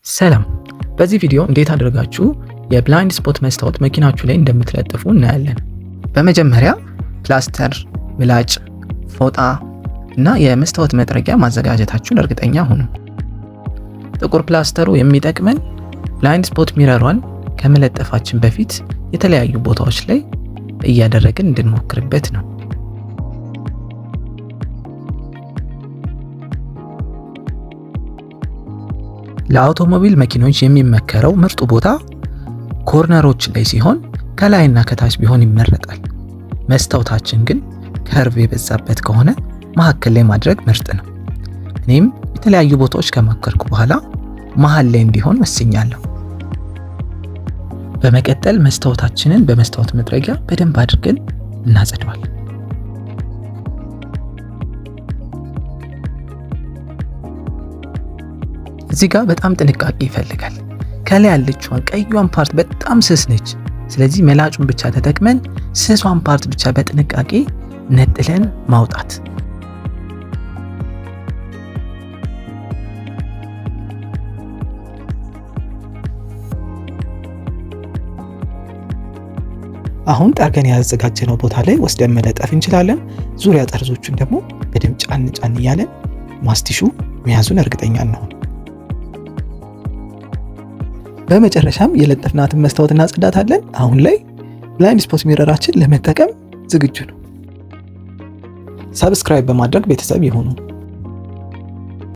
ሰላም። በዚህ ቪዲዮ እንዴት አድርጋችሁ የብላይንድ ስፖት መስታወት መኪናችሁ ላይ እንደምትለጥፉ እናያለን። በመጀመሪያ ፕላስተር፣ ምላጭ፣ ፎጣ እና የመስታወት መጥረጊያ ማዘጋጀታችሁን እርግጠኛ ሁኑ። ጥቁር ፕላስተሩ የሚጠቅመን ብላይንድ ስፖት ሚረሯን ከመለጠፋችን በፊት የተለያዩ ቦታዎች ላይ እያደረግን እንድንሞክርበት ነው። ለአውቶሞቢል መኪኖች የሚመከረው ምርጡ ቦታ ኮርነሮች ላይ ሲሆን ከላይና ከታች ቢሆን ይመረጣል። መስታወታችን ግን ከርቭ የበዛበት ከሆነ መሀከል ላይ ማድረግ ምርጥ ነው። እኔም የተለያዩ ቦታዎች ከሞከርኩ በኋላ መሀል ላይ እንዲሆን ወስኛለሁ። በመቀጠል መስታወታችንን በመስታወት መጥረጊያ በደንብ አድርገን እናጸዳዋለን። እዚህ ጋር በጣም ጥንቃቄ ይፈልጋል። ከላይ ያለችውን ቀዩን ፓርት በጣም ስስ ነች። ስለዚህ መላጩን ብቻ ተጠቅመን ስሷን ፓርት ብቻ በጥንቃቄ ነጥለን ማውጣት። አሁን ጠርገን ያዘጋጀነው ቦታ ላይ ወስደን መለጠፍ እንችላለን። ዙሪያ ጠርዞቹን ደግሞ በደንብ ጫን እያለን ማስቲሹ መያዙን እርግጠኛ እንሆን። በመጨረሻም የለጠፍናትን መስታወት እናጸዳታለን። አሁን ላይ ብላይንድ ስፖት ሚረራችን ለመጠቀም ዝግጁ ነው። ሰብስክራይብ በማድረግ ቤተሰብ ይሁኑ።